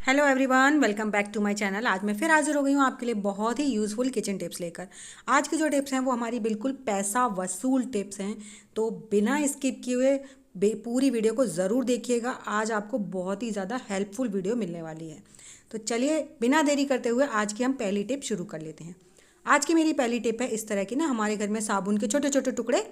Hello everyone, welcome back to my channel. आज मैं फिर हाजिर हो गई हूँ आपके लिए बहुत ही यूज़फुल किचन टिप्स लेकर। आज की जो टिप्स हैं वो हमारी बिल्कुल पैसा वसूल टिप्स हैं, तो बिना स्किप किए हुए पूरी वीडियो को ज़रूर देखिएगा। आज आपको बहुत ही ज़्यादा हेल्पफुल वीडियो मिलने वाली है। तो चलिए बिना देरी करते हुए आज की हम पहली टिप शुरू कर लेते हैं। आज की मेरी पहली टिप है, इस तरह की ना हमारे घर में साबुन के छोटे छोटे टुकड़े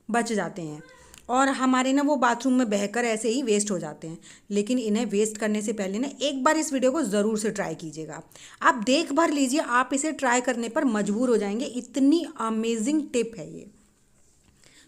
बच जाते हैं और हमारे ना वो बाथरूम में बहकर ऐसे ही वेस्ट हो जाते हैं। लेकिन इन्हें वेस्ट करने से पहले ना एक बार इस वीडियो को ज़रूर से ट्राई कीजिएगा। आप देख भर लीजिए, आप इसे ट्राई करने पर मजबूर हो जाएंगे। इतनी अमेजिंग टिप है ये।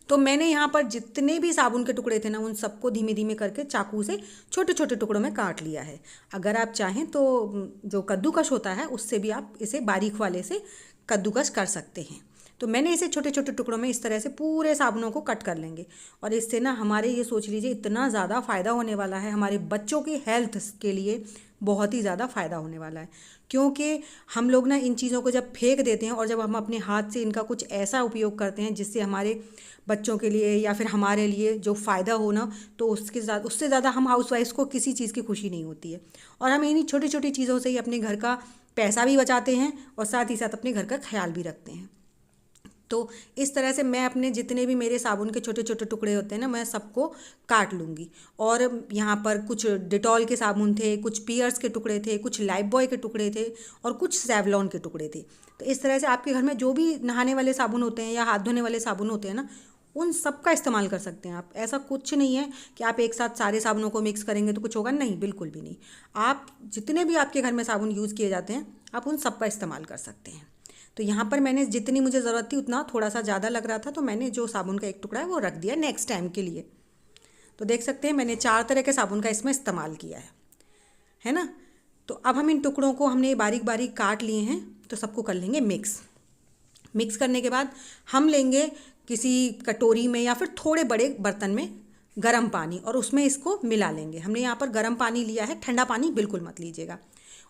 तो मैंने यहाँ पर जितने भी साबुन के टुकड़े थे ना, उन सबको धीमे धीमे करके चाकू से छोटे छोटे टुकड़ों में काट लिया है। अगर आप चाहें तो जो कद्दूकस होता है उससे भी आप इसे बारीक वाले से कद्दूकस कर सकते हैं। तो मैंने इसे छोटे छोटे टुकड़ों में इस तरह से पूरे साबुनों को कट कर लेंगे। और इससे ना हमारे, ये सोच लीजिए, इतना ज़्यादा फ़ायदा होने वाला है। हमारे बच्चों की हेल्थ के लिए बहुत ही ज़्यादा फ़ायदा होने वाला है। क्योंकि हम लोग ना इन चीज़ों को जब फेंक देते हैं और जब हम अपने हाथ से इनका कुछ ऐसा उपयोग करते हैं जिससे हमारे बच्चों के लिए या फिर हमारे लिए जो फ़ायदा हो ना, तो उससे ज़्यादा हम हाउसवाइफ्स को किसी चीज़ की खुशी नहीं होती है। और हम इन्हीं छोटी छोटी चीज़ों से ही अपने घर का पैसा भी बचाते हैं और साथ ही साथ अपने घर का ख्याल भी रखते हैं। तो इस तरह से मैं अपने जितने भी मेरे साबुन के छोटे छोटे टुकड़े होते हैं ना, मैं सबको काट लूँगी। और यहाँ पर कुछ डिटॉल के साबुन थे, कुछ पियर्स के टुकड़े थे, कुछ लाइफ बॉय के टुकड़े थे और कुछ सेवलॉन के टुकड़े थे। तो इस तरह से आपके घर में जो भी नहाने वाले साबुन होते हैं या हाथ धोने वाले साबुन होते हैं ना, उन सब का इस्तेमाल कर सकते हैं आप। ऐसा कुछ नहीं है कि आप एक साथ सारे साबुनों को मिक्स करेंगे तो कुछ होगा, नहीं, बिल्कुल भी नहीं। आप जितने भी आपके घर में साबुन यूज़ किए जाते हैं, आप उन सब का इस्तेमाल कर सकते हैं। तो यहाँ पर मैंने जितनी मुझे ज़रूरत थी उतना, थोड़ा सा ज़्यादा लग रहा था तो मैंने जो साबुन का एक टुकड़ा है वो रख दिया नेक्स्ट टाइम के लिए। तो देख सकते हैं मैंने 4 तरह के साबुन का इसमें इस्तेमाल किया है ना। तो अब हम इन टुकड़ों को हमने बारीक बारीक काट लिए हैं, तो सबको कर लेंगे मिक्स। मिक्स करने के बाद हम लेंगे किसी कटोरी में या फिर थोड़े बड़े बर्तन में गर्म पानी और उसमें इसको मिला लेंगे। हमने यहाँ पर गर्म पानी लिया है, ठंडा पानी बिल्कुल मत लीजिएगा।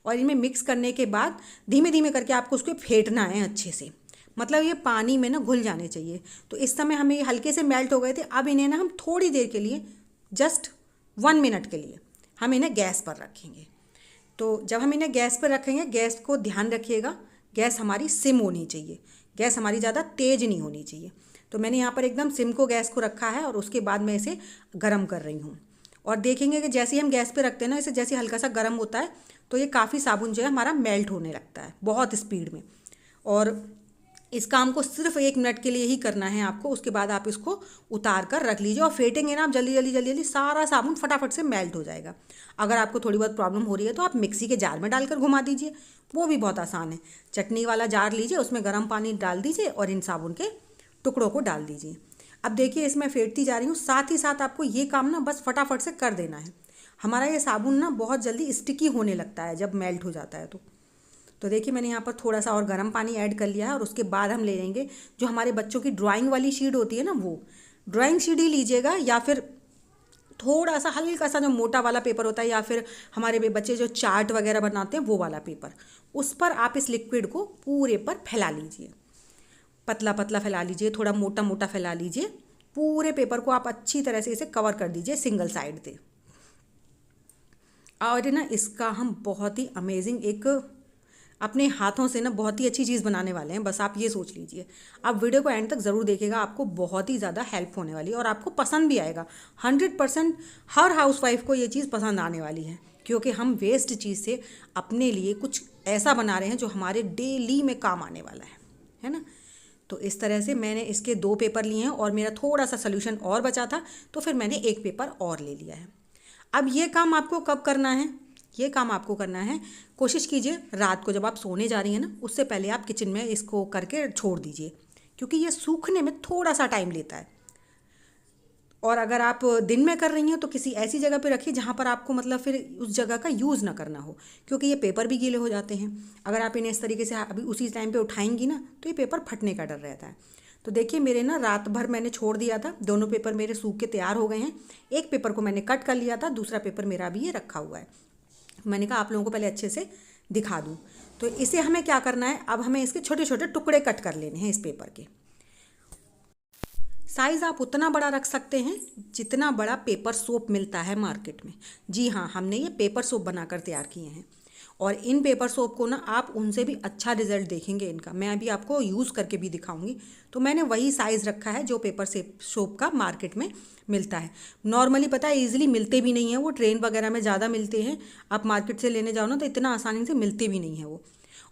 और इनमें मिक्स करने के बाद धीमे धीमे करके आपको उसको फेंटना है अच्छे से, मतलब ये पानी में ना घुल जाने चाहिए। तो इस समय हमें ये हल्के से मेल्ट हो गए थे। अब इन्हें ना हम थोड़ी देर के लिए, जस्ट 1 मिनट के लिए हम इन्हें गैस पर रखेंगे। तो जब हम इन्हें गैस पर रखेंगे, गैस को ध्यान रखिएगा, गैस हमारी सिम होनी चाहिए, गैस हमारी ज़्यादा तेज़ नहीं होनी चाहिए। तो मैंने यहाँ पर एकदम सिम को गैस को रखा है और उसके बाद मैं इसे गर्म कर रही हूँ। और देखेंगे कि जैसे ही हम गैस पे रखते हैं ना, इसे जैसे हल्का सा गर्म होता है तो ये काफ़ी साबुन जो है हमारा मेल्ट होने लगता है बहुत स्पीड में। और इस काम को सिर्फ 1 मिनट के लिए ही करना है आपको। उसके बाद आप इसको उतार कर रख लीजिए और फेंटेंगे ना आप जल्दी जल्दी जल्दी जल्दी, सारा साबुन फटाफट से मेल्ट हो जाएगा। अगर आपको थोड़ी बहुत प्रॉब्लम हो रही है तो आप मिक्सी के जार में डालकर घुमा दीजिए, वो भी बहुत आसान है। चटनी वाला जार लीजिए, उसमें गर्म पानी डाल दीजिए और इन साबुन के टुकड़ों को डाल दीजिए। अब देखिए इसमें फेंटती जा रही हूँ, साथ ही साथ आपको ये काम ना बस फटाफट से कर देना है। हमारा ये साबुन ना बहुत जल्दी स्टिकी होने लगता है जब मेल्ट हो जाता है। तो देखिए मैंने यहाँ पर थोड़ा सा और गर्म पानी ऐड कर लिया है। और उसके बाद हम ले लेंगे जो हमारे बच्चों की ड्राइंग वाली शीट होती है ना, वो ड्राइंग शीट ही लीजिएगा, या फिर थोड़ा सा हल्का सा जो मोटा वाला पेपर होता है, या फिर हमारे बच्चे जो चार्ट वगैरह बनाते हैं वो वाला पेपर, उस पर आप इस लिक्विड को पूरे पर फैला लीजिए। पतला पतला फैला लीजिए, थोड़ा मोटा मोटा फैला लीजिए। पूरे पेपर को आप अच्छी तरह से इसे कवर कर दीजिए सिंगल साइड से। और ना इसका हम बहुत ही अमेजिंग एक अपने हाथों से ना बहुत ही अच्छी चीज़ बनाने वाले हैं, बस आप ये सोच लीजिए। आप वीडियो को एंड तक ज़रूर देखिएगा, आपको बहुत ही ज़्यादा हेल्प होने वाली है और आपको पसंद भी आएगा। 100% हर हाउसवाइफ को ये चीज़ पसंद आने वाली है, क्योंकि हम वेस्ट चीज़ से अपने लिए कुछ ऐसा बना रहे हैं जो हमारे डेली में काम आने वाला है ना। तो इस तरह से मैंने इसके 2 पेपर लिए हैं और मेरा थोड़ा सा सोल्यूशन और बचा था, तो फिर मैंने 1 पेपर और ले लिया है। अब ये काम आपको कब करना है? ये काम आपको करना है, कोशिश कीजिए रात को जब आप सोने जा रही हैं ना, उससे पहले आप किचन में इसको करके छोड़ दीजिए, क्योंकि ये सूखने में थोड़ा सा टाइम लेता है। और अगर आप दिन में कर रही हैं तो किसी ऐसी जगह पे रखिए जहाँ पर आपको मतलब फिर उस जगह का यूज़ ना करना हो, क्योंकि ये पेपर भी गीले हो जाते हैं। अगर आप इन्हें इस तरीके से अभी उसी टाइम पे उठाएंगी ना, तो ये पेपर फटने का डर रहता है। तो देखिए मेरे ना रात भर मैंने छोड़ दिया था, दोनों पेपर मेरे सूख के तैयार हो गए हैं। एक पेपर को मैंने कट कर लिया था, दूसरा पेपर मेरा अभी ये रखा हुआ है। मैंने कहा आप लोगों को पहले अच्छे से दिखा दूँ। तो इसे हमें क्या करना है, अब हमें इसके छोटे छोटे टुकड़े कट कर लेने हैं इस पेपर के। साइज़ आप उतना बड़ा रख सकते हैं जितना बड़ा पेपर सोप मिलता है मार्केट में। जी हाँ, हमने ये पेपर सोप बनाकर तैयार किए हैं और इन पेपर सोप को ना आप उनसे भी अच्छा रिजल्ट देखेंगे इनका। मैं अभी आपको यूज़ करके भी दिखाऊंगी। तो मैंने वही साइज़ रखा है जो पेपर सोप का मार्केट में मिलता है। नॉर्मली पता है ईजिली मिलते भी नहीं है वो, ट्रेन वगैरह में ज़्यादा मिलते हैं। आप मार्केट से लेने जाओ ना तो इतना आसानी से मिलते भी नहीं है वो।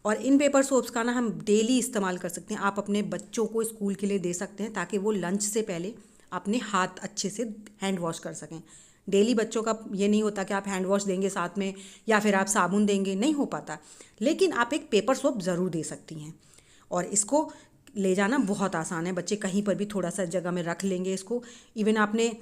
और इन पेपर सोप्स का ना हम डेली इस्तेमाल कर सकते हैं। आप अपने बच्चों को स्कूल के लिए दे सकते हैं ताकि वो लंच से पहले अपने हाथ अच्छे से हैंड वॉश कर सकें। डेली बच्चों का ये नहीं होता कि आप हैंड वॉश देंगे साथ में या फिर आप साबुन देंगे, नहीं हो पाता। लेकिन आप एक पेपर सोप ज़रूर दे सकती हैं और इसको ले जाना बहुत आसान है। बच्चे कहीं पर भी थोड़ा सा जगह में रख लेंगे इसको। इवन आपने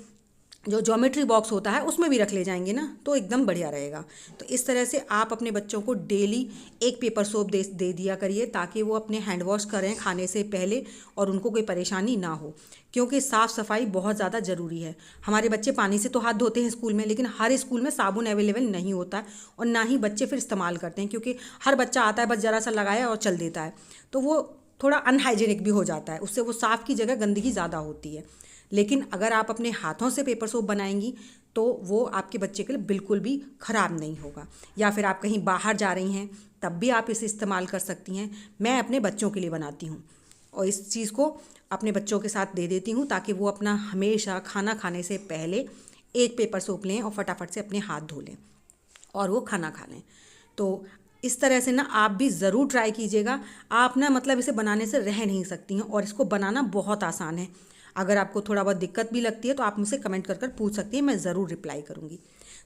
जो ज्योमेट्री बॉक्स होता है उसमें भी रख ले जाएंगे ना तो एकदम बढ़िया रहेगा। तो इस तरह से आप अपने बच्चों को डेली एक पेपर सोप दे दिया करिए ताकि वो अपने हैंड वॉश करें खाने से पहले और उनको कोई परेशानी ना हो, क्योंकि साफ़ सफाई बहुत ज़्यादा ज़रूरी है। हमारे बच्चे पानी से तो हाथ धोते हैं स्कूल में, लेकिन हर स्कूल में साबुन अवेलेबल नहीं होता और ना ही बच्चे फिर इस्तेमाल करते हैं, क्योंकि हर बच्चा आता है बस ज़रा सा लगाया और चल देता है, तो वो थोड़ा अनहाइजीनिक भी हो जाता है। उससे वो साफ़ की जगह गंदगी ज़्यादा होती है। लेकिन अगर आप अपने हाथों से पेपर सोप बनाएंगी तो वो आपके बच्चे के लिए बिल्कुल भी ख़राब नहीं होगा। या फिर आप कहीं बाहर जा रही हैं तब भी आप इसे इस्तेमाल कर सकती हैं। मैं अपने बच्चों के लिए बनाती हूँ और इस चीज़ को अपने बच्चों के साथ दे देती हूँ ताकि वो अपना हमेशा खाना खाने से पहले एक पेपर सोप लें और फटाफट से अपने हाथ धो लें और वो खाना खा लें। तो इस तरह से ना आप भी ज़रूर ट्राई कीजिएगा। आप ना मतलब इसे बनाने से रह नहीं सकती हैं और इसको बनाना बहुत आसान है। अगर आपको थोड़ा बहुत दिक्कत भी लगती है तो आप मुझसे कमेंट कर कर पूछ सकती हैं, मैं ज़रूर रिप्लाई करूँगी।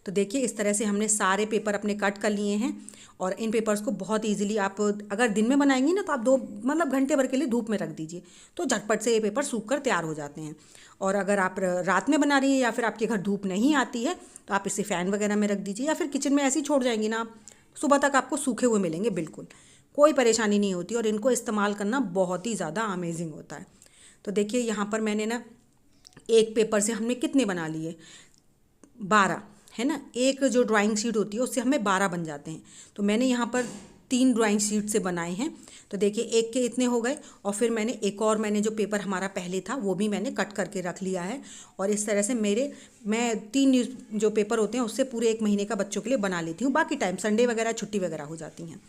तो देखिए इस तरह से हमने सारे पेपर अपने कट कर लिए हैं और इन पेपर्स को बहुत इजीली आप अगर दिन में बनाएंगी ना तो आप 2 मतलब घंटे भर के लिए धूप में रख दीजिए तो झटपट से ये पेपर सूख कर तैयार हो जाते हैं। और अगर आप रात में बना रही हैं या फिर आपके घर धूप नहीं आती है तो आप इसे फ़ैन वगैरह में रख दीजिए या फिर किचन में ऐसे ही छोड़ जाएंगी ना आप, सुबह तक आपको सूखे हुए मिलेंगे, बिल्कुल कोई परेशानी नहीं होती और इनको इस्तेमाल करना बहुत ही ज़्यादा अमेजिंग होता है। तो देखिए यहाँ पर मैंने ना एक पेपर से हमने कितने बना लिए, 12 है ना। एक जो ड्राइंग शीट होती है उससे हमें 12 बन जाते हैं। तो मैंने यहाँ पर 3 ड्राइंग शीट से बनाए हैं। तो देखिए एक के इतने हो गए और फिर मैंने एक और जो पेपर हमारा पहले था वो भी मैंने कट करके रख लिया है। और इस तरह से मैं 3 न्यूज़ जो पेपर होते हैं उससे पूरे 1 महीने का बच्चों के लिए बना लेती हूँ। बाकी टाइम संडे वगैरह छुट्टी वगैरह हो जाती हैं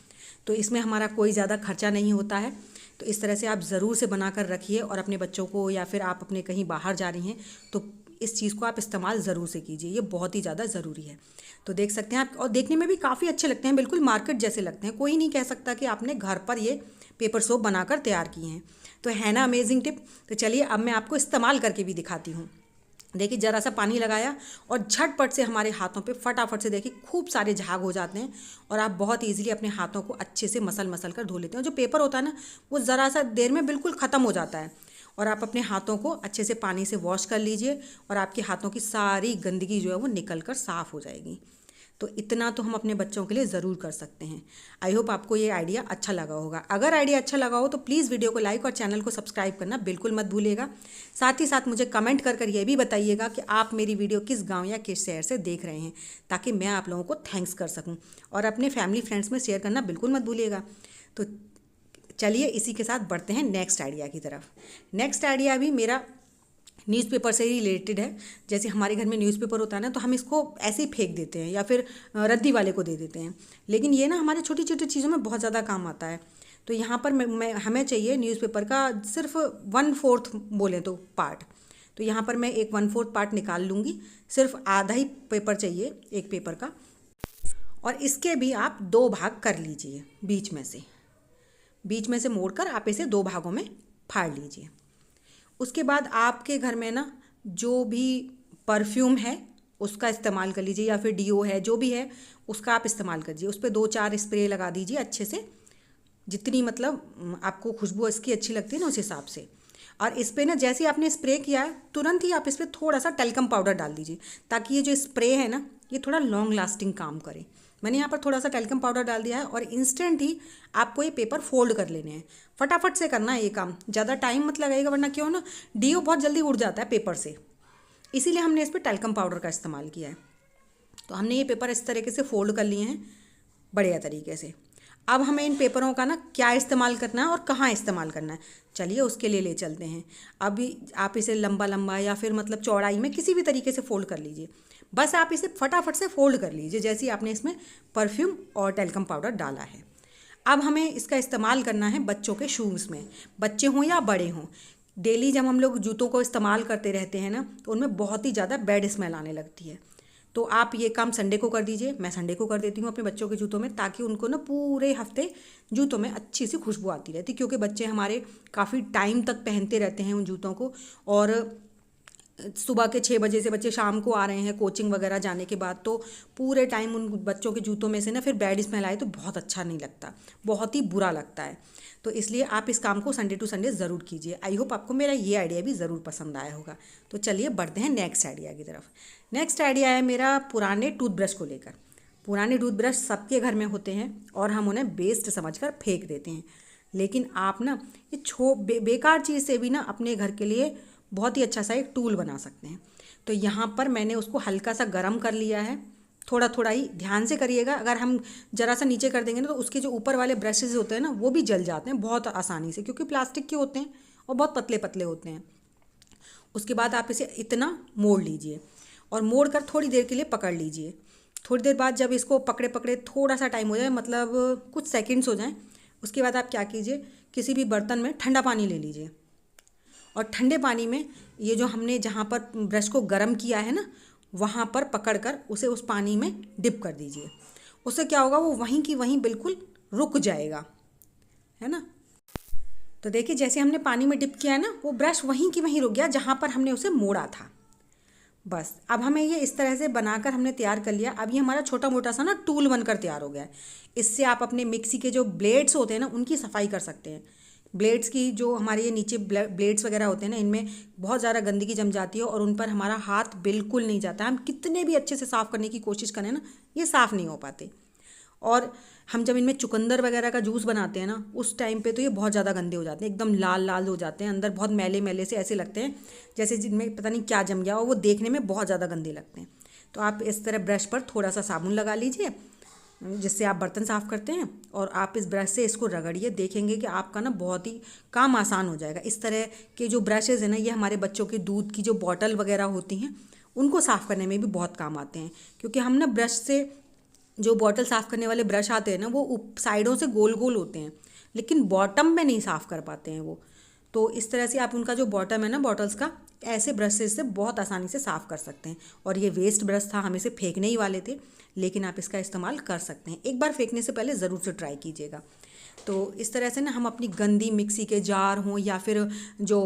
तो इसमें हमारा कोई ज़्यादा खर्चा नहीं होता है। तो इस तरह से आप ज़रूर से बना कर रखिए और अपने बच्चों को या फिर आप अपने कहीं बाहर जा रही हैं तो इस चीज़ को आप इस्तेमाल ज़रूर से कीजिए, ये बहुत ही ज़्यादा ज़रूरी है। तो देख सकते हैं आप और देखने में भी काफ़ी अच्छे लगते हैं, बिल्कुल मार्केट जैसे लगते हैं। कोई नहीं कह सकता कि आपने घर पर ये पेपर सोप बनाकर तैयार किए हैं। तो है ना अमेजिंग टिप। तो चलिए अब मैं आपको इस्तेमाल करके भी दिखाती हूँ। देखिए ज़रा सा पानी लगाया और झटपट से हमारे हाथों पे फटाफट से देखिए खूब सारे झाग हो जाते हैं और आप बहुत इजीली अपने हाथों को अच्छे से मसल कर धो लेते हैं। और जो पेपर होता है ना वो ज़रा सा देर में बिल्कुल ख़त्म हो जाता है और आप अपने हाथों को अच्छे से पानी से वॉश कर लीजिए और आपके हाथों की सारी गंदगी जो है वो निकल कर साफ़ हो जाएगी। तो इतना तो हम अपने बच्चों के लिए ज़रूर कर सकते हैं। आई होप आपको ये आइडिया अच्छा लगा होगा। अगर आइडिया अच्छा लगा हो तो प्लीज़ वीडियो को लाइक और चैनल को सब्सक्राइब करना बिल्कुल मत भूलिएगा। साथ ही साथ मुझे कमेंट कर ये भी बताइएगा कि आप मेरी वीडियो किस गांव या किस शहर से देख रहे हैं ताकि मैं आप लोगों को थैंक्स कर सकूँ। और अपने फैमिली फ्रेंड्स में शेयर करना बिल्कुल मत भूलिएगा। तो चलिए इसी के साथ बढ़ते हैं नेक्स्ट आइडिया की तरफ। नेक्स्ट आइडिया भी मेरा न्यूज़पेपर से ही रिलेटेड है। जैसे हमारे घर में न्यूज़पेपर होता है ना तो हम इसको ऐसे ही फेंक देते हैं या फिर रद्दी वाले को दे देते हैं, लेकिन ये ना हमारे छोटी छोटी चीज़ों में बहुत ज़्यादा काम आता है। तो यहाँ पर हमें चाहिए न्यूज़पेपर का सिर्फ 1/4 बोलें तो पार्ट। तो यहाँ पर मैं एक 1/4 पार्ट निकाल लूँगी, सिर्फ आधा ही पेपर चाहिए एक पेपर का। और इसके भी आप 2 भाग कर लीजिए, बीच में से मोड़कर आप इसे 2 भागों में फाड़ लीजिए। उसके बाद आपके घर में ना जो भी परफ्यूम है उसका इस्तेमाल कर लीजिए या फिर डीओ है जो भी है उसका आप इस्तेमाल करिए। उस पर 2-4 स्प्रे लगा दीजिए अच्छे से, जितनी मतलब आपको खुशबू इसकी अच्छी लगती है ना उस हिसाब से। और इस पर ना जैसे ही आपने स्प्रे किया है तुरंत ही आप इस पर थोड़ा सा टैल्कम पाउडर डाल दीजिए ताकि ये जो स्प्रे है ना ये थोड़ा लॉन्ग लास्टिंग काम करे। मैंने यहाँ पर थोड़ा सा टैल्कम पाउडर डाल दिया है और इंस्टेंट ही आपको ये पेपर फोल्ड कर लेने हैं। फटाफट से करना है ये काम, ज़्यादा टाइम मत लगेगा वरना क्यों ना डीओ बहुत जल्दी उड़ जाता है पेपर से, इसीलिए हमने इस पर टैल्कम पाउडर का इस्तेमाल किया है। तो हमने ये पेपर इस तरीके से फोल्ड कर लिए हैं बढ़िया तरीके से। अब हमें इन पेपरों का ना क्या इस्तेमाल करना है और कहाँ इस्तेमाल करना है, चलिए उसके लिए ले चलते हैं। अभी आप इसे लंबा लंबा या फिर मतलब चौड़ाई में किसी भी तरीके से फोल्ड कर लीजिए। बस आप इसे फटाफट से फोल्ड कर लीजिए जैसे ही आपने इसमें परफ्यूम और टेल्कम पाउडर डाला है। अब हमें इसका इस्तेमाल करना है बच्चों के शूज़ में, बच्चे हों या बड़े हों। डेली जब हम लोग जूतों को इस्तेमाल करते रहते हैं ना, तो उनमें बहुत ही ज़्यादा बैड स्मेल आने लगती है। तो आप ये काम संडे को कर दीजिए, मैं संडे को कर देती हूँ अपने बच्चों के जूतों में, ताकि उनको ना पूरे हफ्ते जूतों में अच्छी सी खुशबू आती रहती, क्योंकि बच्चे हमारे काफ़ी टाइम तक पहनते रहते हैं उन जूतों को। और सुबह के 6 बजे से बच्चे शाम को आ रहे हैं कोचिंग वगैरह जाने के बाद, तो पूरे टाइम उन बच्चों के जूतों में से ना फिर बैड स्मेल आए तो बहुत अच्छा नहीं लगता, बहुत ही बुरा लगता है। तो इसलिए आप इस काम को संडे टू संडे ज़रूर कीजिए। आई होप आपको मेरा ये आइडिया भी ज़रूर पसंद आया होगा। तो चलिए बढ़ते हैं नेक्स्ट आइडिया की तरफ। नेक्स्ट आइडिया है मेरा पुराने टूथब्रश को लेकर। पुराने टूथब्रश सबके घर में होते हैं और हम उन्हें वेस्ट समझकर फेंक देते हैं, लेकिन आप ना ये बेकार चीज़ से भी ना अपने घर के लिए बहुत ही अच्छा सा एक टूल बना सकते हैं। तो यहाँ पर मैंने उसको हल्का सा गर्म कर लिया है, थोड़ा थोड़ा ही ध्यान से करिएगा। अगर हम ज़रा सा नीचे कर देंगे ना, तो उसके जो ऊपर वाले ब्रशेज होते हैं ना, वो भी जल जाते हैं बहुत आसानी से, क्योंकि प्लास्टिक के होते हैं और बहुत पतले पतले होते हैं। उसके बाद आप इसे इतना मोड़ लीजिए और मोड़ कर थोड़ी देर के लिए पकड़ लीजिए। थोड़ी देर बाद जब इसको पकड़े पकड़े थोड़ा सा टाइम हो जाए, मतलब कुछ सेकंड्स हो जाएं, उसके बाद आप क्या कीजिए, किसी भी बर्तन में ठंडा पानी ले लीजिए और ठंडे पानी में ये जो हमने जहाँ पर ब्रश को गर्म किया है ना, वहाँ पर पकड़कर उसे उस पानी में डिप कर दीजिए। उससे क्या होगा, वो वहीं की वहीं बिल्कुल रुक जाएगा, है ना। तो देखिए जैसे हमने पानी में डिप किया है ना, वो ब्रश वहीं की वहीं रुक गया जहाँ पर हमने उसे मोड़ा था। बस अब हमें ये इस तरह से बनाकर हमने तैयार कर लिया। अब ये हमारा छोटा मोटा सा ना टूल बनकर तैयार हो गया है। इससे आप अपने मिक्सी के जो ब्लेड्स होते हैं ना, उनकी सफाई कर सकते हैं। ब्लेड्स की जो हमारे ये नीचे ब्लेड्स वगैरह होते हैं ना, इनमें बहुत ज़्यादा गंदगी जम जाती है और उन पर हमारा हाथ बिल्कुल नहीं जाता। हम कितने भी अच्छे से साफ़ करने की कोशिश करें ना, ये साफ़ नहीं हो पाते। और हम जब इनमें चुकंदर वगैरह का जूस बनाते हैं ना, उस टाइम पे तो ये बहुत ज़्यादा गंदे हो जाते हैं, एकदम लाल लाल हो जाते हैं, अंदर बहुत मैले मैले से ऐसे लगते हैं जैसे जिनमें पता नहीं क्या जम गया, और वो देखने में बहुत ज़्यादा गंदे लगते हैं। तो आप इस तरह ब्रश पर थोड़ा सा साबुन लगा लीजिए जिससे आप बर्तन साफ़ करते हैं, और आप इस ब्रश से इसको रगड़िए, देखेंगे कि आपका ना बहुत ही काम आसान हो जाएगा। इस तरह के जो ब्रशेज़ हैं ना, ये हमारे बच्चों के दूध की जो बॉटल वगैरह होती हैं, उनको साफ़ करने में भी बहुत काम आते हैं। क्योंकि हम ना ब्रश से, जो बॉटल साफ़ करने वाले ब्रश आते हैं ना, वो साइडों से गोल गोल होते हैं, लेकिन बॉटम में नहीं साफ़ कर पाते हैं वो। तो इस तरह से आप उनका जो बॉटम है ना बॉटल्स का, ऐसे ब्रशेस से बहुत आसानी से साफ़ कर सकते हैं। और ये वेस्ट ब्रश था, हम इसे फेंकने ही वाले थे, लेकिन आप इसका इस्तेमाल कर सकते हैं। एक बार फेंकने से पहले ज़रूर से ट्राई कीजिएगा। तो इस तरह से ना हम अपनी गंदी मिक्सी के जार हों या फिर जो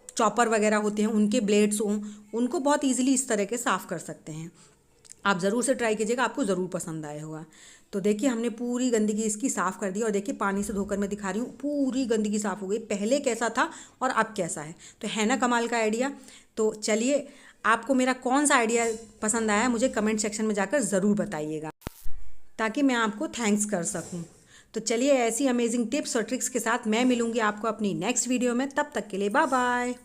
चॉपर वगैरह होते हैं उनके ब्लेड्स हों, उनको बहुत ईजिली इस तरह के साफ़ कर सकते हैं। आप ज़रूर से ट्राई कीजिएगा, आपको ज़रूर पसंद आया होगा। तो देखिए हमने पूरी गंदगी इसकी साफ़ कर दी, और देखिए पानी से धोकर मैं दिखा रही हूँ, पूरी गंदगी साफ़ हो गई। पहले कैसा था और अब कैसा है, तो है ना कमाल का आइडिया। तो चलिए, आपको मेरा कौन सा आइडिया पसंद आया मुझे कमेंट सेक्शन में जाकर ज़रूर बताइएगा, ताकि मैं आपको थैंक्स कर सकूँ। तो चलिए, ऐसी अमेजिंग टिप्स और ट्रिक्स के साथ मैं मिलूँगी आपको अपनी नेक्स्ट वीडियो में। तब तक के लिए बाय बाय।